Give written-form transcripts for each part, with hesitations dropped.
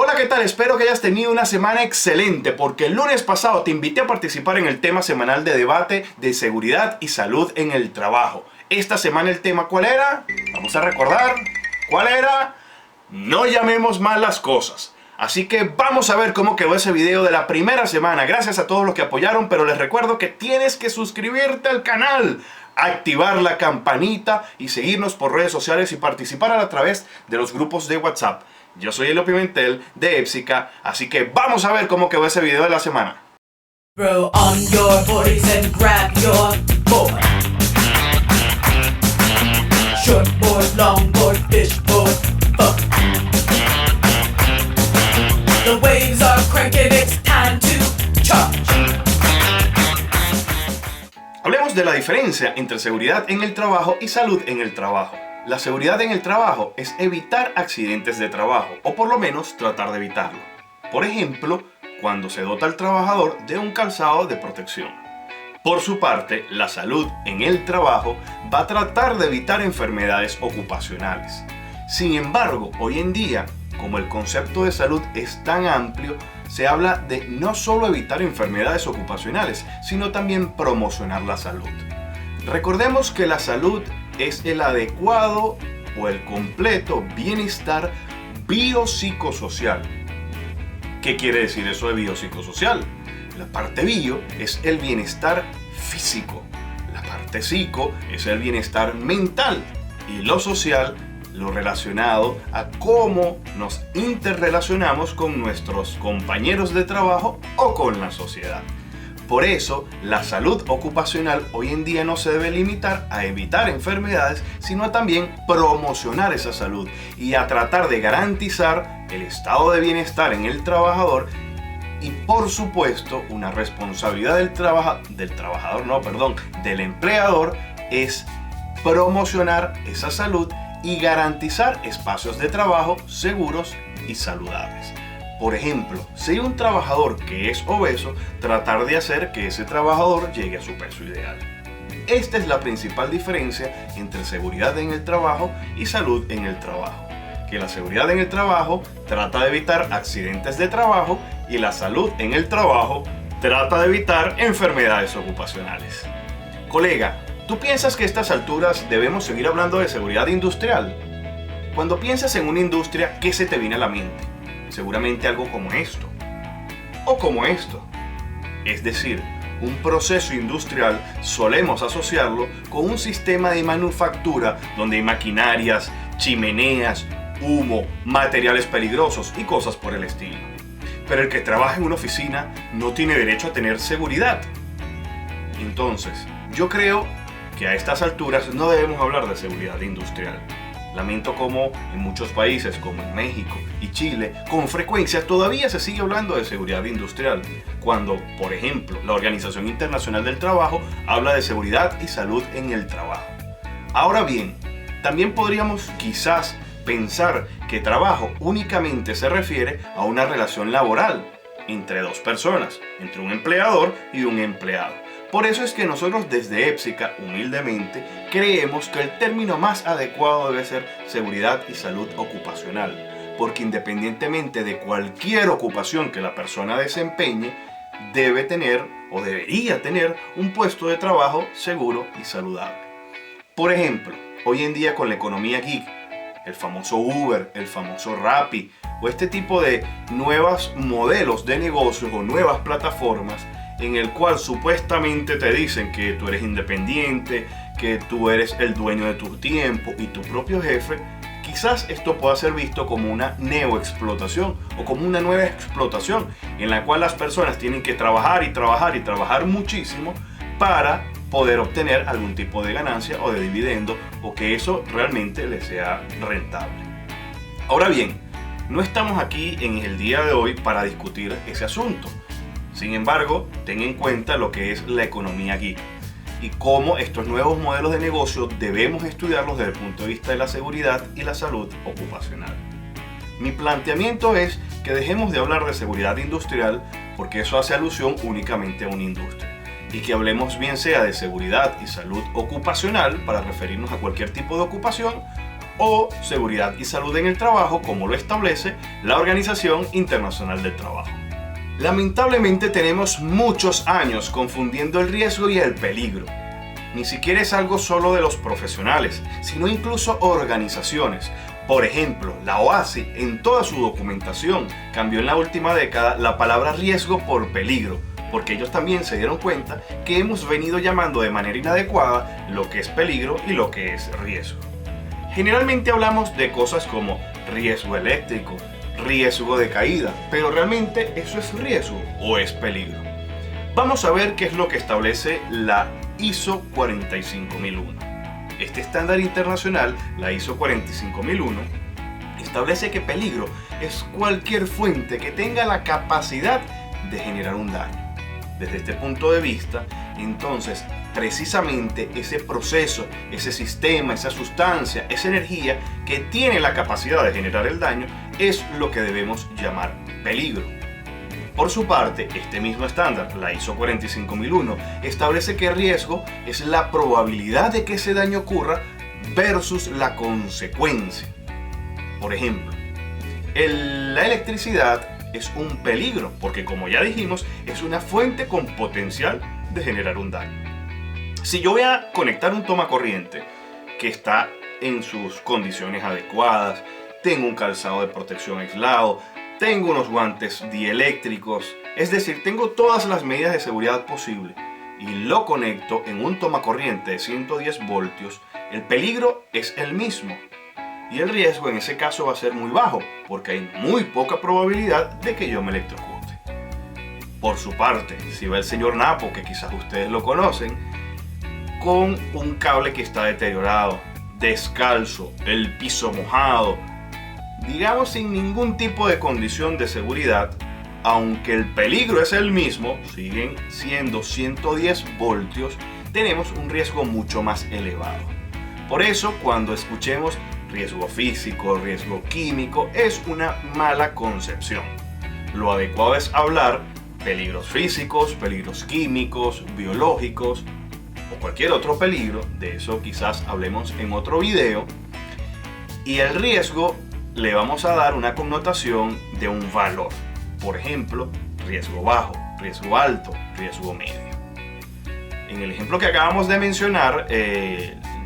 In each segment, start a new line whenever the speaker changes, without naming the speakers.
Hola, ¿qué tal? Espero que hayas tenido una semana excelente porque el lunes pasado te invité a participar en el tema semanal de debate de seguridad y salud en el trabajo. Esta semana el tema, ¿cuál era? Vamos a recordar. ¿Cuál era? No llamemos mal las cosas. Así que vamos a ver cómo quedó ese video de la primera semana. Gracias a todos los que apoyaron, pero les recuerdo que tienes que suscribirte al canal, activar la campanita y seguirnos por redes sociales y participar a través de los grupos de WhatsApp. Yo soy Elio Pimentel de Epsica, así que vamos a ver cómo quedó ese video de la semana.
Throw on your boys and grab your board. Short board, long board, fish board, fuck. The waves are cranking, it's time to charge.
Hablemos de la diferencia entre seguridad en el trabajo y salud en el trabajo. La seguridad en el trabajo es evitar accidentes de trabajo, o por lo menos tratar de evitarlo. Por ejemplo, cuando se dota al trabajador de un calzado de protección. Por su parte, la salud en el trabajo va a tratar de evitar enfermedades ocupacionales. Sin embargo, hoy en día, como el concepto de salud es tan amplio, se habla de no solo evitar enfermedades ocupacionales, sino también promocionar la salud. Recordemos que la salud es el adecuado o el completo bienestar biopsicosocial. ¿Qué quiere decir eso de biopsicosocial? La parte bio es el bienestar físico, la parte psico es el bienestar mental y lo social, lo relacionado a cómo nos interrelacionamos con nuestros compañeros de trabajo o con la sociedad. Por eso, la salud ocupacional hoy en día no se debe limitar a evitar enfermedades, sino a también promocionar esa salud y a tratar de garantizar el estado de bienestar en el trabajador y, por supuesto, una responsabilidad del empleador es promocionar esa salud y garantizar espacios de trabajo seguros y saludables. Por ejemplo, si hay un trabajador que es obeso, tratar de hacer que ese trabajador llegue a su peso ideal. Esta es la principal diferencia entre seguridad en el trabajo y salud en el trabajo. Que la seguridad en el trabajo trata de evitar accidentes de trabajo y la salud en el trabajo trata de evitar enfermedades ocupacionales. Colega, ¿tú piensas que a estas alturas debemos seguir hablando de seguridad industrial? Cuando piensas en una industria, ¿qué se te viene a la mente? Seguramente algo como esto o como esto. Es decir, un proceso industrial solemos asociarlo con un sistema de manufactura donde hay maquinarias, chimeneas, humo, materiales peligrosos y cosas por el estilo. Pero el que trabaja en una oficina no tiene derecho a tener seguridad. Entonces, yo creo que a estas alturas no debemos hablar de seguridad industrial. Lamento como en muchos países como en México y Chile con frecuencia todavía se sigue hablando de seguridad industrial, cuando, por ejemplo, la Organización Internacional del Trabajo habla de seguridad y salud en el trabajo. Ahora bien, también podríamos quizás pensar que trabajo únicamente se refiere a una relación laboral entre dos personas, entre un empleador y un empleado. Por eso es que nosotros desde Epsica, humildemente, creemos que el término más adecuado debe ser seguridad y salud ocupacional, porque independientemente de cualquier ocupación que la persona desempeñe, debe tener o debería tener un puesto de trabajo seguro y saludable. Por ejemplo, hoy en día con la economía geek, el famoso Uber, el famoso Rappi o este tipo de nuevos modelos de negocios o nuevas plataformas en el cual supuestamente te dicen que tú eres independiente, que tú eres el dueño de tu tiempo y tu propio jefe, quizás esto pueda ser visto como una neoexplotación o como una nueva explotación en la cual las personas tienen que trabajar y trabajar y trabajar muchísimo para poder obtener algún tipo de ganancia o de dividendo o que eso realmente les sea rentable. Ahora bien, no estamos aquí en el día de hoy para discutir ese asunto. Sin embargo, ten en cuenta lo que es la economía geek y cómo estos nuevos modelos de negocio debemos estudiarlos desde el punto de vista de la seguridad y la salud ocupacional. Mi planteamiento es que dejemos de hablar de seguridad industrial porque eso hace alusión únicamente a una industria y que hablemos bien sea de seguridad y salud ocupacional para referirnos a cualquier tipo de ocupación o seguridad y salud en el trabajo, como lo establece la Organización Internacional del Trabajo. Lamentablemente tenemos muchos años confundiendo el riesgo y el peligro. Ni siquiera es algo solo de los profesionales, sino incluso organizaciones. Por ejemplo, la OASI en toda su documentación cambió en la última década la palabra riesgo por peligro, porque ellos también se dieron cuenta que hemos venido llamando de manera inadecuada lo que es peligro y lo que es riesgo. Generalmente hablamos de cosas como riesgo eléctrico, riesgo de caída, pero realmente ¿eso es riesgo o es peligro? Vamos a ver qué es lo que establece la ISO 45001. Este estándar internacional, la ISO 45001, establece que peligro es cualquier fuente que tenga la capacidad de generar un daño. Desde este punto de vista, entonces, precisamente ese proceso, ese sistema, esa sustancia, esa energía que tiene la capacidad de generar el daño es lo que debemos llamar peligro. Por su parte, este mismo estándar, la ISO 45001, establece que riesgo es la probabilidad de que ese daño ocurra versus la consecuencia. Por ejemplo, la electricidad es un peligro porque, como ya dijimos, es una fuente con potencial de generar un daño. Si yo voy a conectar un tomacorriente que está en sus condiciones adecuadas, tengo un calzado de protección aislado, tengo unos guantes dieléctricos, es decir, tengo todas las medidas de seguridad posible y lo conecto en un tomacorriente de 110 voltios, el peligro es el mismo. Y el riesgo en ese caso va a ser muy bajo, porque hay muy poca probabilidad de que yo me electrocute. Por su parte, si va el señor Napo, que quizás ustedes lo conocen, con un cable que está deteriorado, descalzo, el piso mojado, digamos sin ningún tipo de condición de seguridad, aunque el peligro es el mismo, siguen siendo 110 voltios, tenemos un riesgo mucho más elevado. Por eso, cuando escuchemos riesgo físico, riesgo químico, es una mala concepción. Lo adecuado es hablar peligros físicos, peligros químicos, biológicos o cualquier otro peligro. De eso quizás hablemos en otro video. Y el riesgo le vamos a dar una connotación de un valor. Por ejemplo, riesgo bajo, riesgo alto, riesgo medio. En el ejemplo que acabamos de mencionar,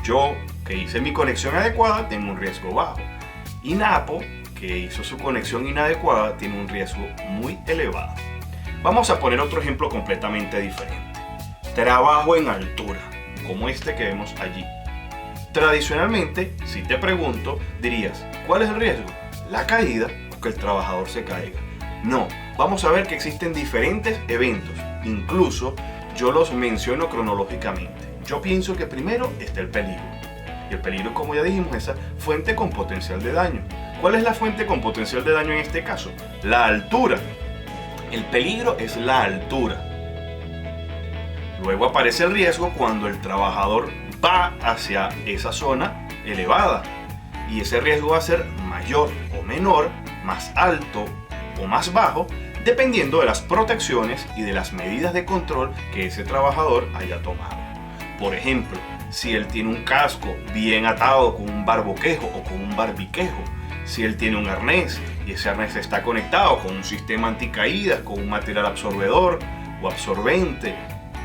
yo que hice mi conexión adecuada tengo un riesgo bajo. Y Napo, que hizo su conexión inadecuada, tiene un riesgo muy elevado. Vamos a poner otro ejemplo completamente diferente. Trabajo en altura, como este que vemos allí. Tradicionalmente, si te pregunto, dirías, ¿cuál es el riesgo? ¿La caída o que el trabajador se caiga? No, vamos a ver que existen diferentes eventos. Incluso yo los menciono cronológicamente. Yo pienso que primero está el peligro. Y el peligro, como ya dijimos, es esa fuente con potencial de daño. ¿Cuál es la fuente con potencial de daño en este caso? La altura. El peligro es la altura. Luego aparece el riesgo cuando el trabajador va hacia esa zona elevada. Y ese riesgo va a ser mayor o menor, más alto o más bajo, dependiendo de las protecciones y de las medidas de control que ese trabajador haya tomado. Por ejemplo, si él tiene un casco bien atado con un barboquejo o con un barbiquejo, si él tiene un arnés y ese arnés está conectado con un sistema anticaídas, con un material absorbedor o absorbente,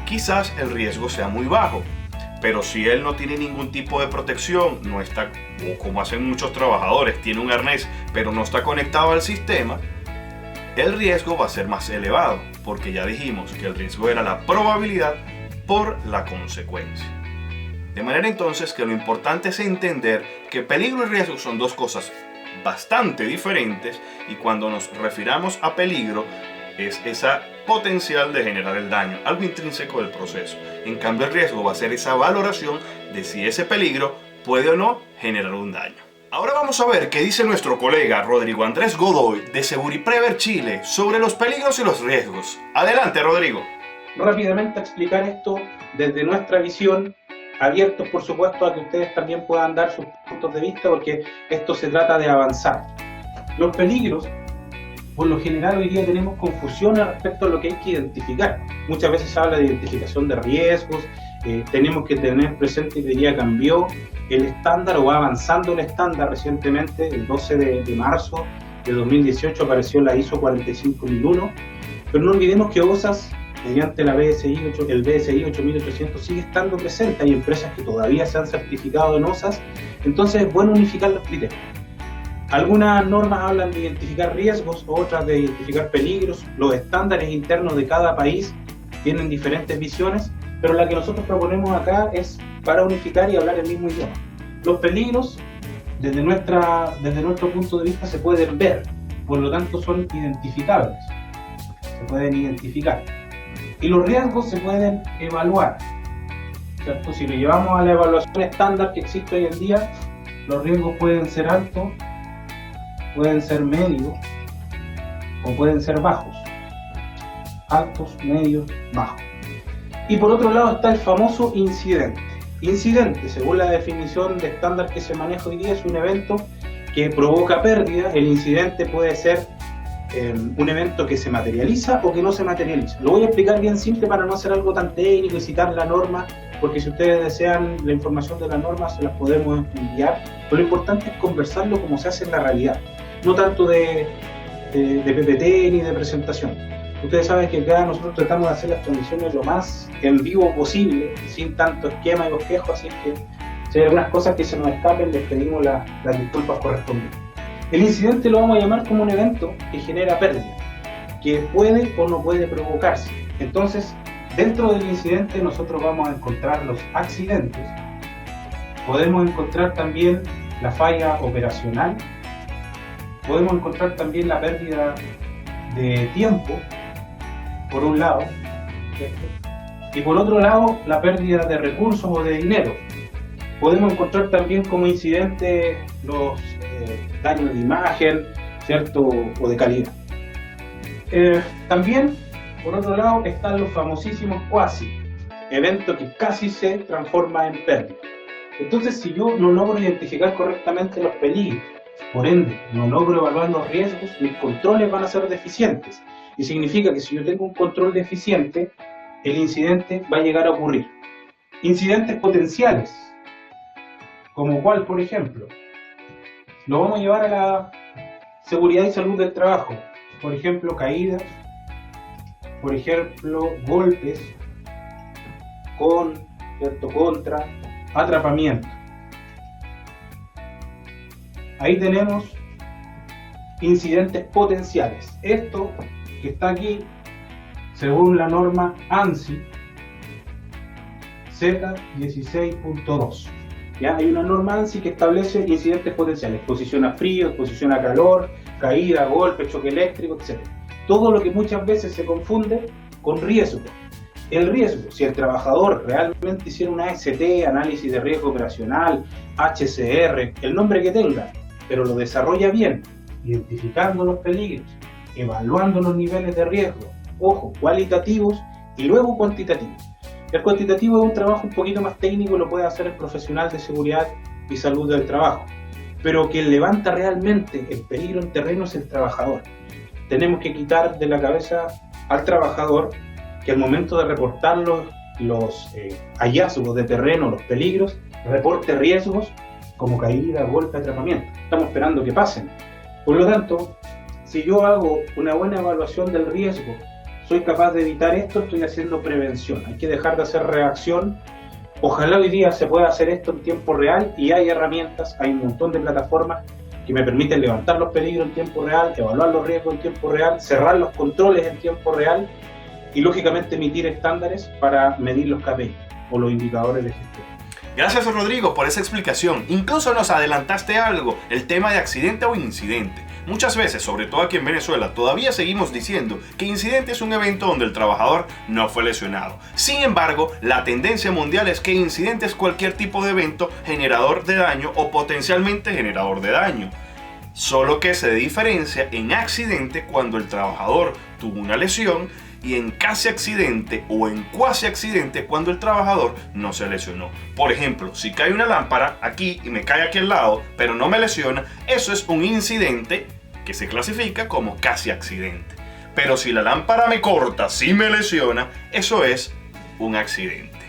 quizás el riesgo sea muy bajo. Pero si él no tiene ningún tipo de protección, no está, o como hacen muchos trabajadores, tiene un arnés pero no está conectado al sistema, el riesgo va a ser más elevado, porque ya dijimos que el riesgo era la probabilidad por la consecuencia. De manera entonces que lo importante es entender que peligro y riesgo son dos cosas bastante diferentes, y cuando nos refiramos a peligro es esa potencial de generar el daño, algo intrínseco del proceso. En cambio, el riesgo va a ser esa valoración de si ese peligro puede o no generar un daño. Ahora vamos a ver qué dice nuestro colega Rodrigo Andrés Godoy de Seguriprever Chile sobre los peligros y los riesgos. Adelante, Rodrigo.
Rápidamente explicar esto desde nuestra visión, abiertos por supuesto a que ustedes también puedan dar sus puntos de vista, porque esto se trata de avanzar. Los peligros, por lo general hoy día tenemos confusiones respecto a lo que hay que identificar. Muchas veces se habla de identificación de riesgos, tenemos que tener presente que ya cambió el estándar, o va avanzando el estándar. Recientemente, el 12 de marzo de 2018, apareció la ISO 45001, pero no olvidemos que OSAS, mediante la el BSI 8800, sigue estando presente. Hay empresas que todavía se han certificado en OSAS, entonces es bueno unificar los criterios. Algunas normas hablan de identificar riesgos, otras de identificar peligros. Los estándares internos de cada país tienen diferentes visiones, pero la que nosotros proponemos acá es para unificar y hablar el mismo idioma. Los peligros, desde nuestro punto de vista, se pueden ver, por lo tanto son identificables, se pueden identificar. Y los riesgos se pueden evaluar, ¿cierto? Si lo llevamos a la evaluación estándar que existe hoy en día, los riesgos pueden ser altos, pueden ser medios o pueden ser bajos. Altos, medios, bajos. Y por otro lado está el famoso incidente. Incidente, según la definición de estándar que se maneja hoy día, es un evento que provoca pérdida. El incidente puede ser un evento que se materializa o que no se materializa. Lo voy a explicar bien simple para no hacer algo tan técnico y citar la norma, porque si ustedes desean la información de la norma se las podemos enviar, pero lo importante es conversarlo como se hace en la realidad, no tanto de PPT ni de presentación. Ustedes saben que acá nosotros tratamos de hacer las transmisiones lo más en vivo posible, sin tanto esquema y bosquejo, así que si hay algunas cosas que se nos escapen, les pedimos las disculpas correspondientes. El incidente lo vamos a llamar como un evento que genera pérdida, que puede o no puede provocarse. Entonces, dentro del incidente nosotros vamos a encontrar los accidentes, podemos encontrar también la falla operacional, podemos encontrar también la pérdida de tiempo, por un lado, ¿cierto? Y por otro lado, la pérdida de recursos o de dinero. Podemos encontrar también como incidente los daños de imagen, ¿cierto? O de calidad. También, por otro lado, están los famosísimos quasi, evento que casi se transforma en pérdida. Entonces, si yo no logro identificar correctamente los peligros, por ende, no logro evaluar los riesgos, mis controles van a ser deficientes. Y significa que si yo tengo un control deficiente, el incidente va a llegar a ocurrir. Incidentes potenciales, como cuál, por ejemplo, lo vamos a llevar a la seguridad y salud del trabajo. Por ejemplo, caídas, por ejemplo, golpes, contra, atrapamiento. Ahí tenemos incidentes potenciales. Esto que está aquí, según la norma ANSI Z16.2. ¿Ya? Hay una norma ANSI que establece incidentes potenciales: exposición a frío, exposición a calor, caída, golpe, choque eléctrico, etc. Todo lo que muchas veces se confunde con riesgo. El riesgo, si el trabajador realmente hiciera una AST, análisis de riesgo operacional, HCR, el nombre que tenga, pero lo desarrolla bien, identificando los peligros, evaluando los niveles de riesgo, ojo, cualitativos y luego cuantitativos. El cuantitativo es un trabajo un poquito más técnico, lo puede hacer el profesional de seguridad y salud del trabajo, pero quien levanta realmente el peligro en terreno es el trabajador. Tenemos que quitar de la cabeza al trabajador que al momento de reportar los hallazgos de terreno, los peligros, reporte riesgos como caída, golpe, atrapamiento. Estamos esperando que pasen. Por lo tanto, si yo hago una buena evaluación del riesgo, soy capaz de evitar esto, estoy haciendo prevención. Hay que dejar de hacer reacción. Ojalá hoy día se pueda hacer esto en tiempo real, y hay herramientas, hay un montón de plataformas que me permiten levantar los peligros en tiempo real, evaluar los riesgos en tiempo real, cerrar los controles en tiempo real y lógicamente emitir estándares para medir los KPI o los indicadores de gestión.
Gracias, Rodrigo, por esa explicación. Incluso nos adelantaste algo, el tema de accidente o incidente. Muchas veces, sobre todo aquí en Venezuela, todavía seguimos diciendo que incidente es un evento donde el trabajador no fue lesionado. Sin embargo, la tendencia mundial es que incidente es cualquier tipo de evento generador de daño o potencialmente generador de daño. Solo que se diferencia en accidente cuando el trabajador tuvo una lesión, y en casi accidente o en cuasi accidente cuando el trabajador no se lesionó. Por ejemplo, si cae una lámpara aquí y me cae aquí al lado, pero no me lesiona, eso es un incidente que se clasifica como casi accidente. Pero si la lámpara me corta, si me lesiona, eso es un accidente.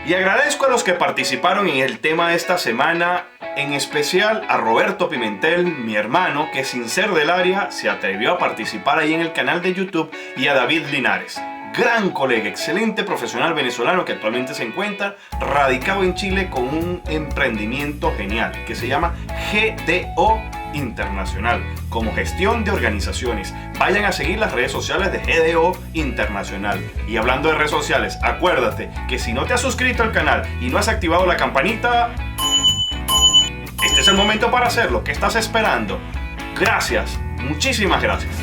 Y agradezco a los que participaron en el tema de esta semana, en especial a Roberto Pimentel, mi hermano, que sin ser del área se atrevió a participar ahí en el canal de YouTube, y a David Linares, gran colega, excelente profesional venezolano que actualmente se encuentra radicado en Chile con un emprendimiento genial que se llama GDO Internacional, como gestión de organizaciones. Vayan a seguir las redes sociales de GDO Internacional. Y hablando de redes sociales, acuérdate que si no te has suscrito al canal y no has activado la campanita, este es el momento para hacerlo. ¿Qué estás esperando? Gracias, muchísimas gracias.